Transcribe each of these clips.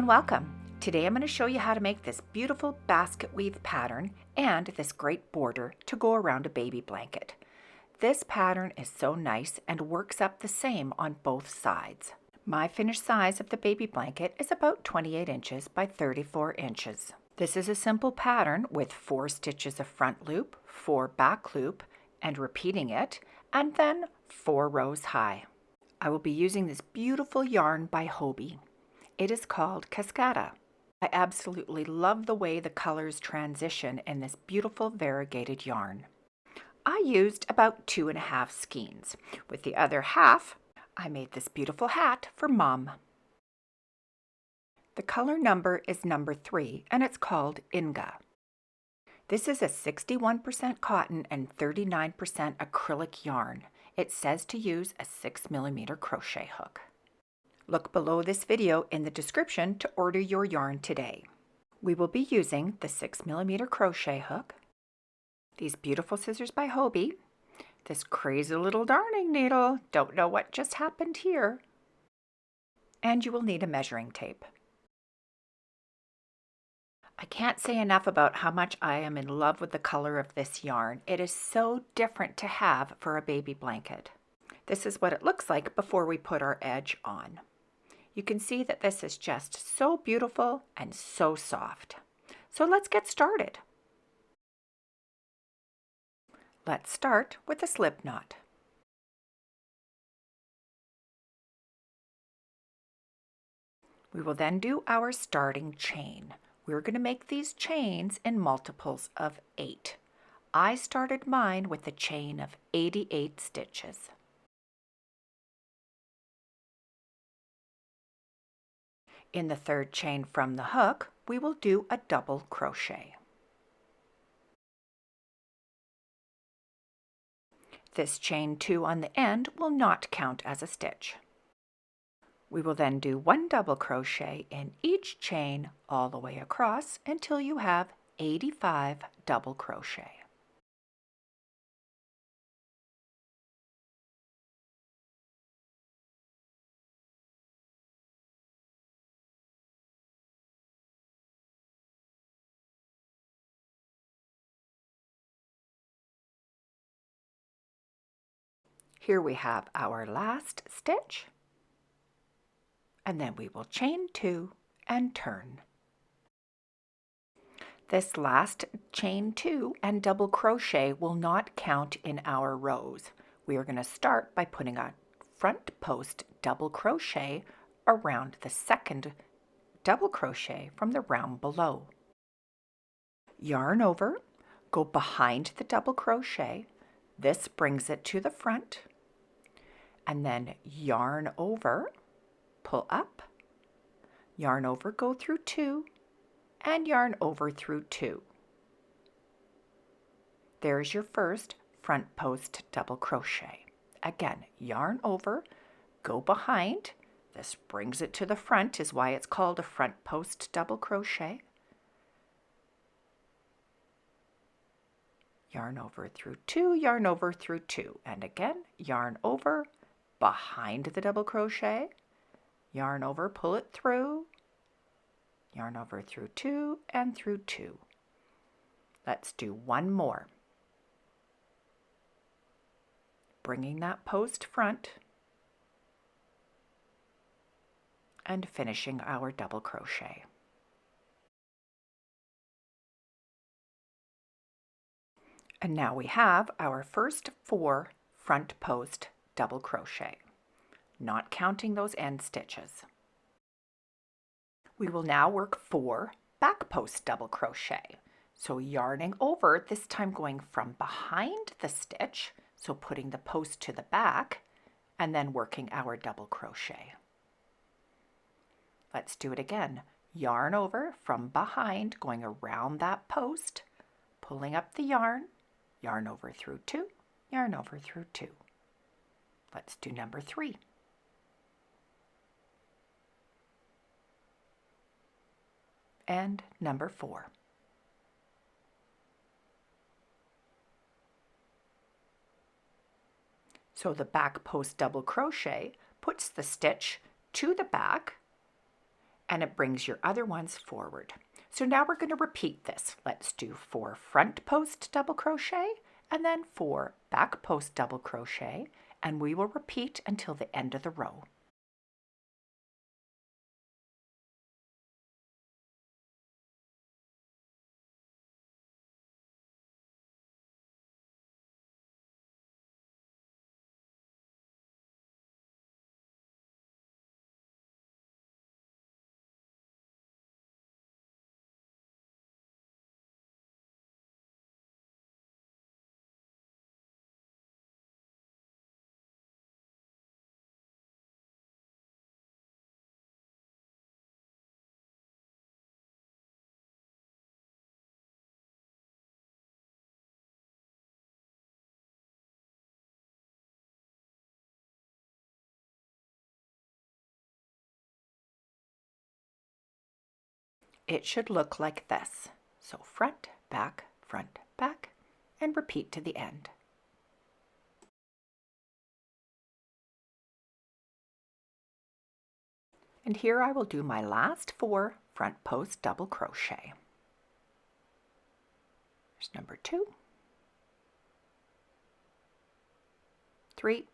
and welcome. Today I'm going to show you how to make this beautiful basket weave pattern and this great border to go around a baby blanket. This pattern is so nice and works up the same on both sides. My finished size of the baby blanket is about 28 inches by 34 inches. This is a simple pattern with 4 stitches of front loop, 4 back loop, and repeating it, and then 4 rows high. I will be using this beautiful yarn by Hobbii. It is called Cascata. I absolutely love the way the colors transition in this beautiful variegated yarn. I used about 2.5 skeins. With the other half, I made this beautiful hat for Mom. The color number is number 3 and it's called Inga. This is a 61% cotton and 39% acrylic yarn. It says to use a 6mm crochet hook. Look below this video in the description to order your yarn today. We will be using the 6mm crochet hook, these beautiful scissors by Hobbii, this crazy little darning needle, don't know what just happened here, and you will need a measuring tape. I can't say enough about how much I am in love with the color of this yarn. It is so different to have for a baby blanket. This is what it looks like before we put our edge on. You can see that this is just so beautiful and so soft. So let's get started. Let's start with a slip knot. We will then do our starting chain. We're going to make these chains in multiples of 8. I started mine with a chain of 88 stitches. In the third chain from the hook, we will do a double crochet. This chain 2 on the end will not count as a stitch. We will then do 1 double crochet in each chain all the way across until you have 85 double crochet. Here we have our last stitch, and then we will chain 2 and turn. This last chain 2 and double crochet will not count in our rows. We are going to start by putting a front post double crochet around the second double crochet from the round below. Yarn over, go behind the double crochet. This brings it to the front, and then yarn over, pull up, yarn over, go through 2, and yarn over through 2. There's your first front post double crochet. Again, yarn over, go behind, this brings it to the front, is why it's called a front post double crochet. Yarn over through 2, yarn over through 2, and again, yarn over, behind the double crochet, yarn over, pull it through, yarn over through 2 and through 2. Let's do one more. Bringing that post front and finishing our double crochet. And now we have our first 4 front post double crochet, not counting those end stitches. We will now work 4 back post double crochet. So yarning over, this time going from behind the stitch, so putting the post to the back, and then working our double crochet. Let's do it again. Yarn over from behind, going around that post, pulling up the yarn, yarn over through 2, yarn over through 2. Let's do number 3. And number 4. So the back post double crochet puts the stitch to the back, and it brings your other ones forward. So now we're going to repeat this. Let's do 4 front post double crochet and then 4 back post double crochet, and we will repeat until the end of the row. It should look like this. So front, back, and repeat to the end. And here I will do my last 4 front post double crochet. There's number 2, 3,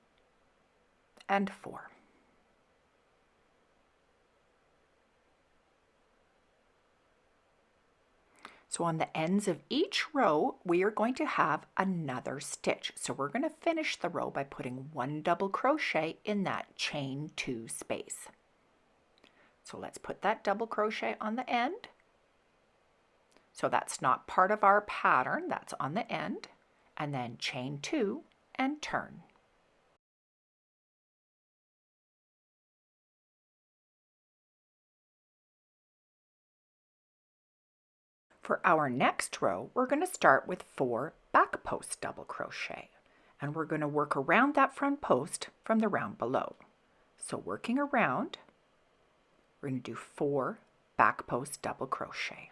and 4. So on the ends of each row, we are going to have another stitch. So we're going to finish the row by putting 1 double crochet in that chain 2 space. So let's put that double crochet on the end. So that's not part of our pattern, that's on the end. And then chain 2 and turn. For our next row, we're going to start with 4 back post double crochet, and we're going to work around that front post from the round below. So working around, we're going to do 4 back post double crochet.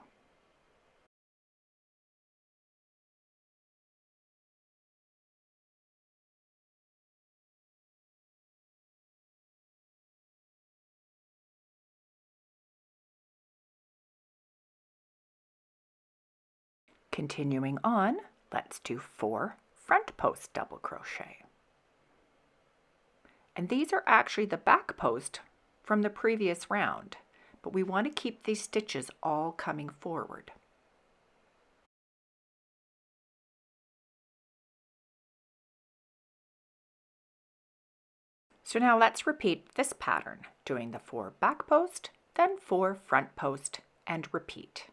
Continuing on, let's do 4 front post double crochet. And these are actually the back post from the previous round, but we want to keep these stitches all coming forward. So now let's repeat this pattern, doing the 4 back post, then 4 front post, and repeat.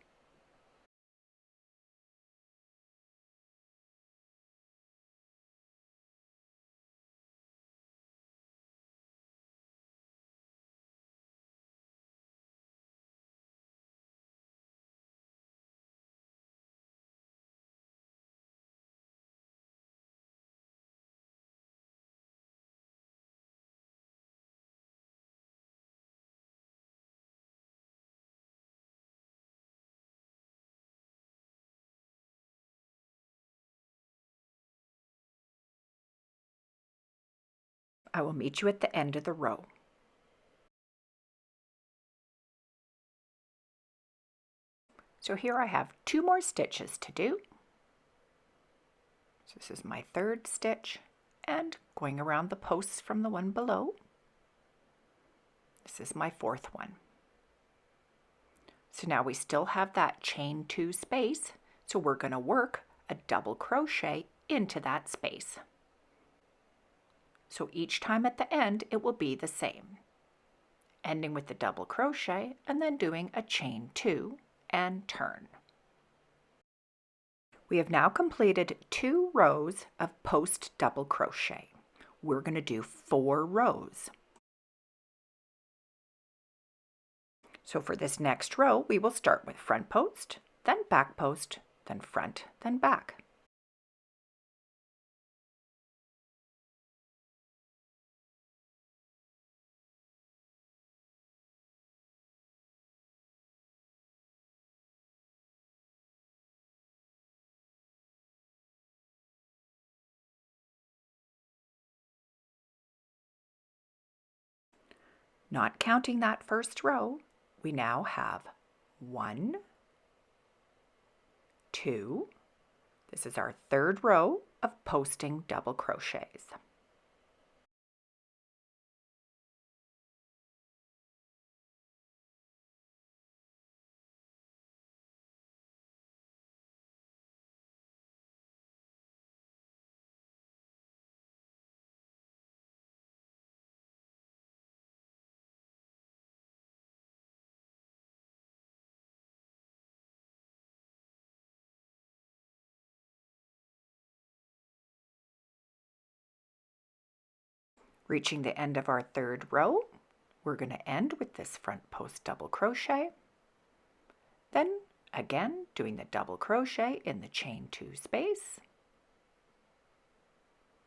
I will meet you at the end of the row. So here I have 2 more stitches to do. So this is my 3rd stitch, and going around the posts from the one below. This is my 4th one. So now we still have that chain 2 space, so we're going to work a double crochet into that space. So each time at the end it will be the same, ending with the double crochet and then doing a chain 2 and turn. We have now completed 2 rows of post double crochet. We're going to do 4 rows. So for this next row, we will start with front post, then back post, then front, then back. Not counting that first row, we now have 1, 2, this is our third row of posting double crochets. Reaching the end of our third row, we're going to end with this front post double crochet. Then again, doing the double crochet in the chain 2 space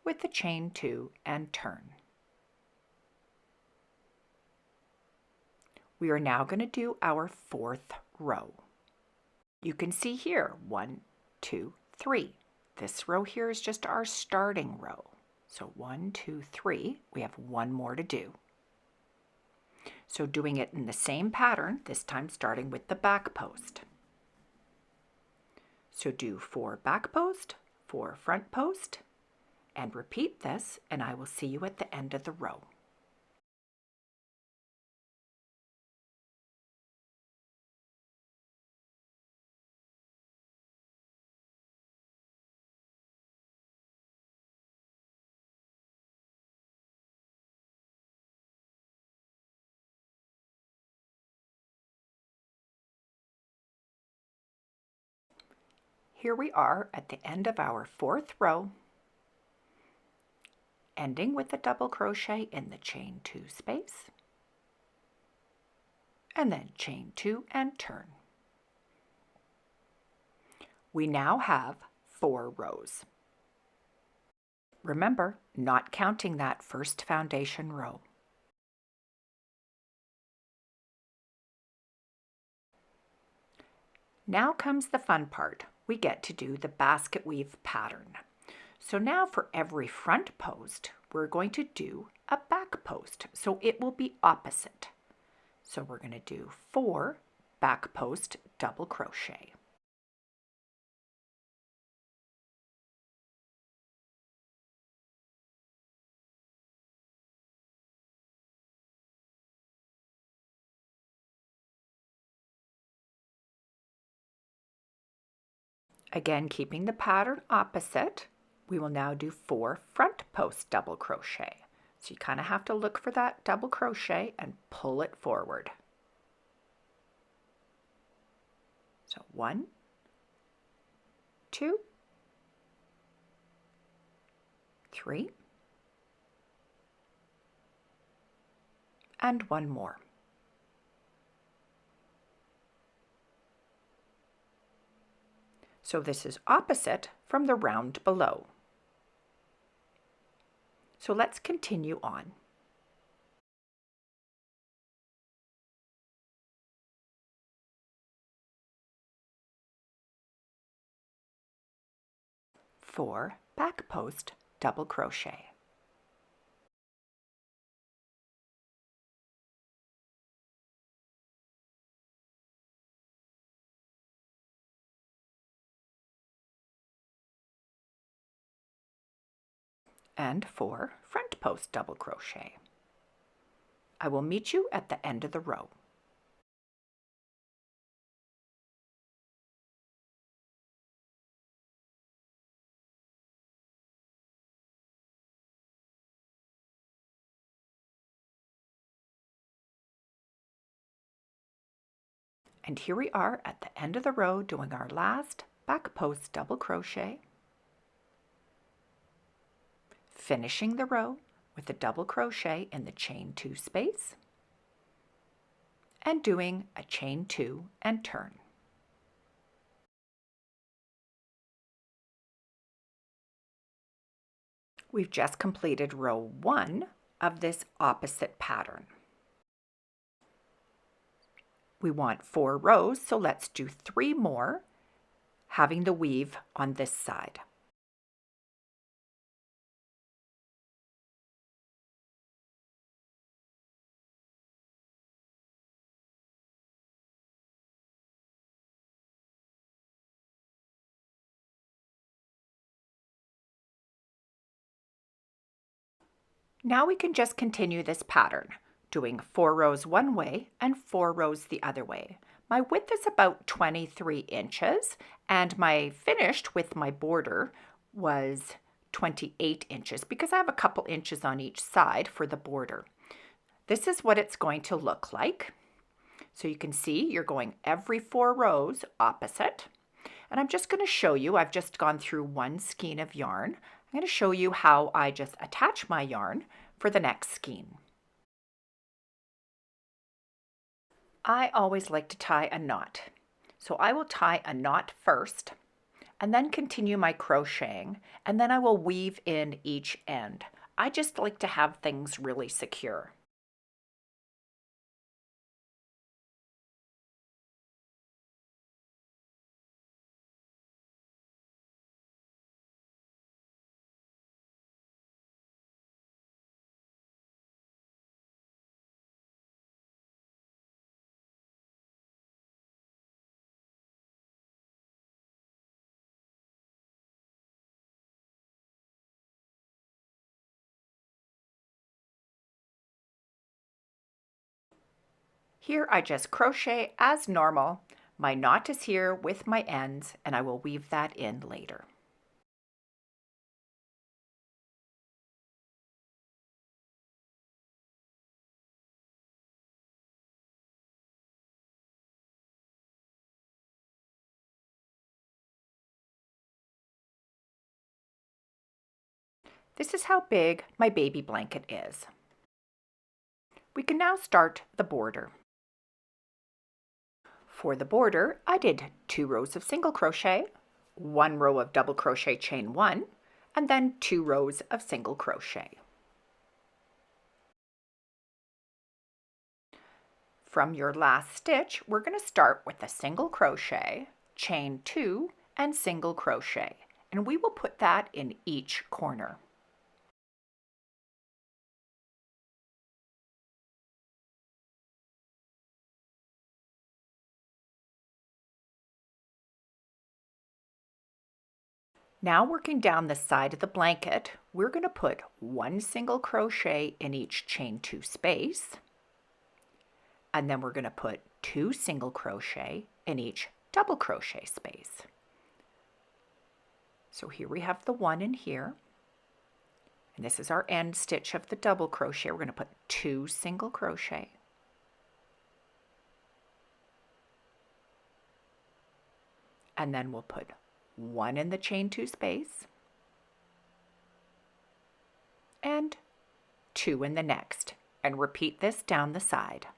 with the chain 2 and turn. We are now going to do our fourth row. You can see here 1, 2, 3. This row here is just our starting row. So 1, 2, 3, we have one more to do. So doing it in the same pattern, this time starting with the back post. So do 4 back post, 4 front post, and repeat this, and I will see you at the end of the row. Here we are at the end of our fourth row, ending with a double crochet in the chain 2 space, and then chain 2 and turn. We now have 4 rows. Remember, not counting that first foundation row. Now comes the fun part. We get to do the basket weave pattern. So now for every front post, we're going to do a back post. So it will be opposite. So we're going to do 4 back post double crochet. Again, keeping the pattern opposite, we will now do 4 front post double crochet. So you kind of have to look for that double crochet and pull it forward. So 1, 2, 3, and 1 more. So this is opposite from the round below. So let's continue on. Four back post double crochet. And 4 front post double crochet. I will meet you at the end of the row. And here we are at the end of the row doing our last back post double crochet, finishing the row with a double crochet in the chain 2 space, and doing a chain 2 and turn. We've just completed row 1 of this opposite pattern. We want 4 rows, so let's do 3 more, having the weave on this side. Now we can just continue this pattern, doing 4 rows one way and 4 rows the other way. My width is about 23 inches and my finished with my border was 28 inches because I have a couple inches on each side for the border. This is what it's going to look like. So you can see you're going every 4 rows opposite. And I'm just going to show you, I've just gone through one skein of yarn. I'm going to show you how I just attach my yarn for the next skein. I always like to tie a knot. So I will tie a knot first and then continue my crocheting, and then I will weave in each end. I just like to have things really secure. Here I just crochet as normal. My knot is here with my ends, and I will weave that in later. This is how big my baby blanket is. We can now start the border. For the border, I did 2 rows of single crochet, 1 row of double crochet chain 1, and then 2 rows of single crochet. From your last stitch, we're going to start with a single crochet, chain 2, and single crochet, and we will put that in each corner. Now working down the side of the blanket, we're going to put 1 single crochet in each chain 2 space, and then we're going to put 2 single crochet in each double crochet space. So here we have the 1 in here, and this is our end stitch of the double crochet. We're going to put 2 single crochet, and then we'll put 1 in the chain 2 space and 2 in the next, and repeat this down the side.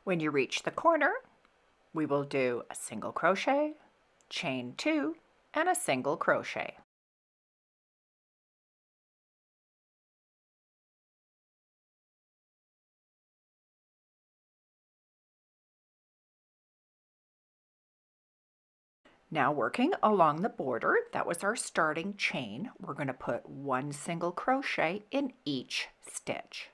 When you reach the corner, we will do a single crochet, chain 2, and a single crochet. Now working along the border, that was our starting chain, we're going to put 1 single crochet in each stitch.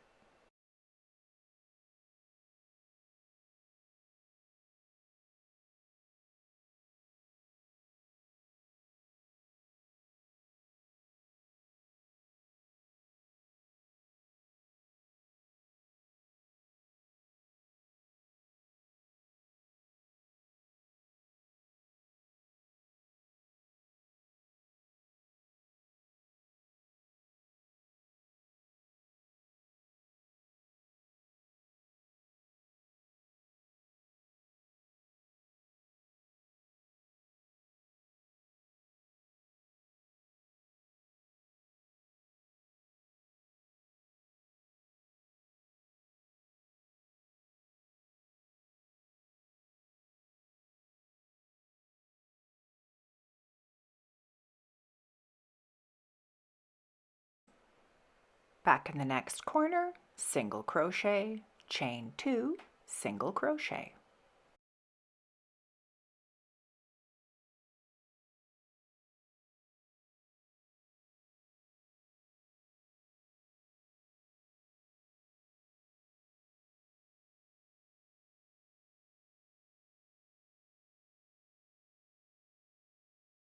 Back in the next corner, single crochet, chain 2, single crochet.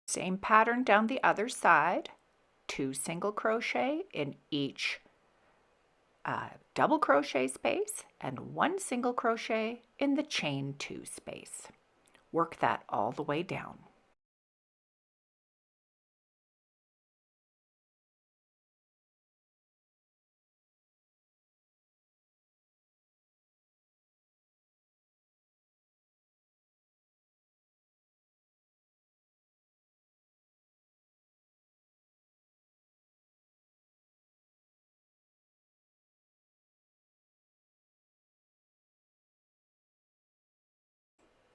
Same pattern down the other side, 2 single crochet in each double crochet space and 1 single crochet in the chain 2 space. Work that all the way down.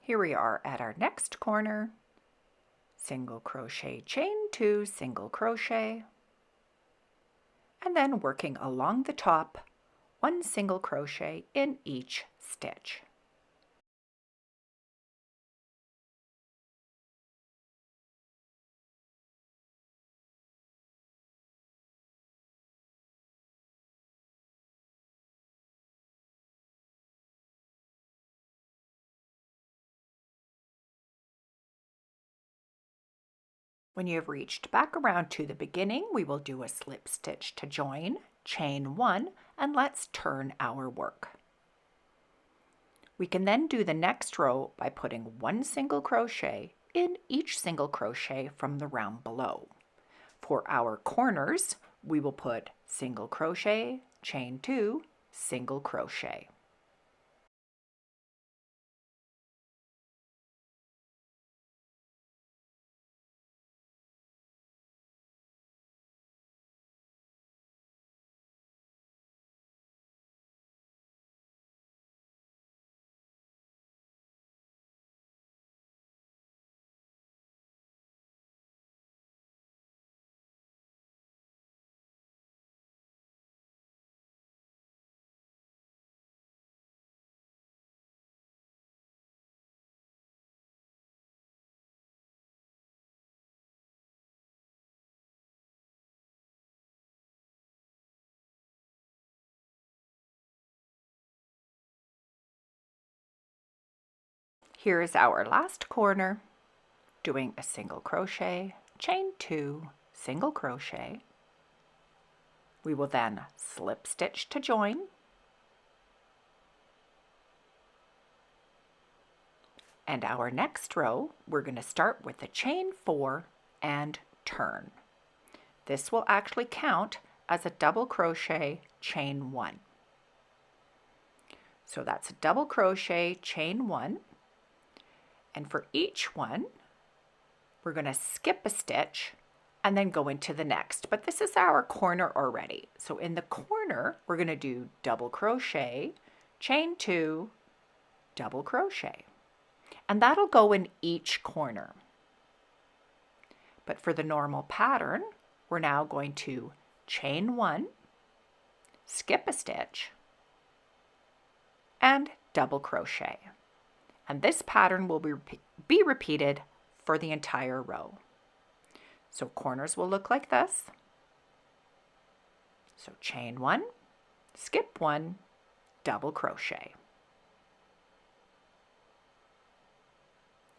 Here we are at our next corner, single crochet, chain 2, single crochet, and then working along the top, 1 single crochet in each stitch. When you have reached back around to the beginning, we will do a slip stitch to join, chain 1, and let's turn our work. We can then do the next row by putting 1 single crochet in each single crochet from the round below. For our corners, we will put single crochet, chain 2, single crochet. Here is our last corner, doing a single crochet, chain 2, single crochet. We will then slip stitch to join, and our next row we're going to start with the chain 4 and turn. This will actually count as a double crochet, chain 1. So that's a double crochet, chain 1, and for each one we're going to skip a stitch and then go into the next. But this is our corner already. So in the corner, we're going to do double crochet, chain 2, double crochet. And that'll go in each corner. But for the normal pattern, we're now going to chain 1, skip a stitch, and double crochet. And this pattern will be repeated for the entire row. So corners will look like this. So chain 1, skip 1, double crochet.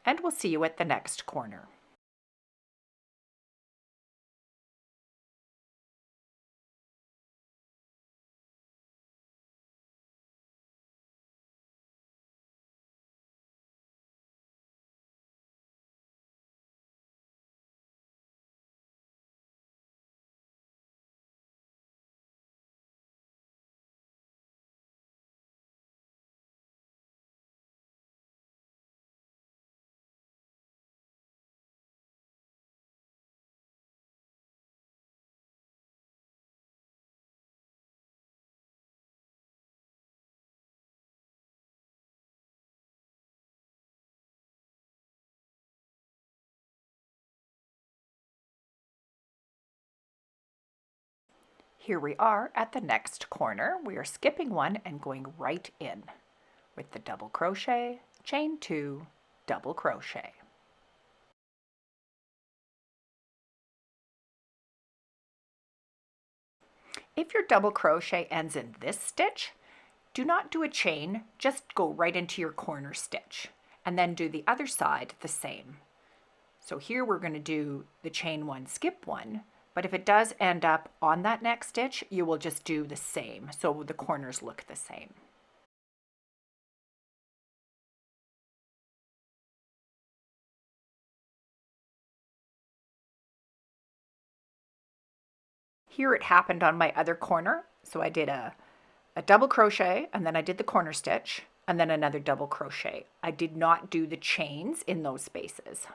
And we'll see you at the next corner. Here we are at the next corner. We are skipping one and going right in with the double crochet, chain 2, double crochet. If your double crochet ends in this stitch, do not do a chain, just go right into your corner stitch and then do the other side the same. So here we're going to do the chain 1, skip 1, but if it does end up on that next stitch, you will just do the same so the corners look the same. Here it happened on my other corner, so I did a double crochet and then I did the corner stitch and then another double crochet. I did not do the chains in those spaces.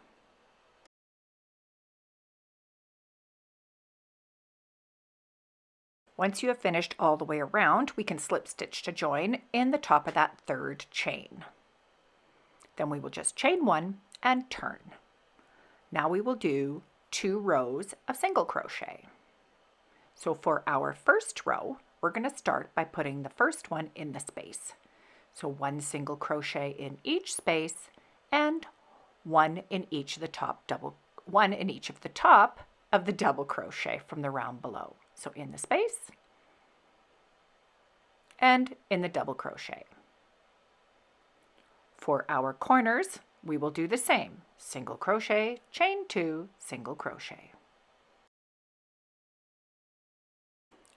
Once you have finished all the way around, we can slip stitch to join in the top of that third chain. Then we will just chain 1 and turn. Now we will do 2 rows of single crochet. So for our first row, we're going to start by putting the first one in the space. So 1 single crochet in each space and 1 in each of the top of the double crochet from the round below. So in the space and in the double crochet. For our corners, we will do the same. Single crochet, chain 2, single crochet.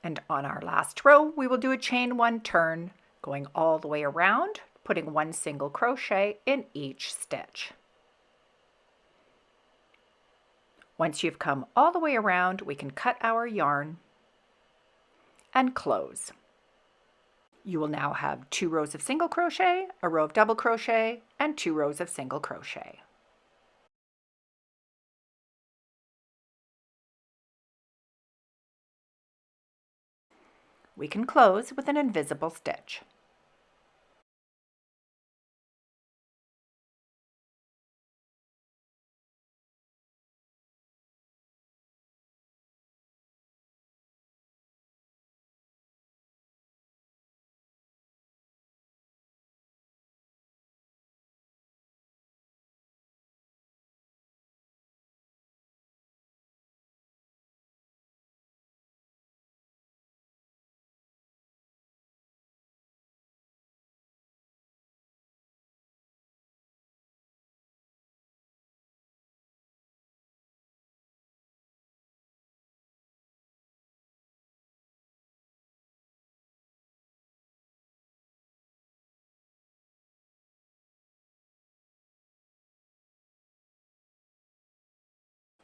And on our last row, we will do a chain 1 turn, going all the way around, putting 1 single crochet in each stitch. Once you've come all the way around, we can cut our yarn and close. You will now have 2 rows of single crochet, a row of double crochet, and 2 rows of single crochet. We can close with an invisible stitch.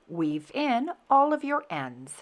Weave in all of your ends.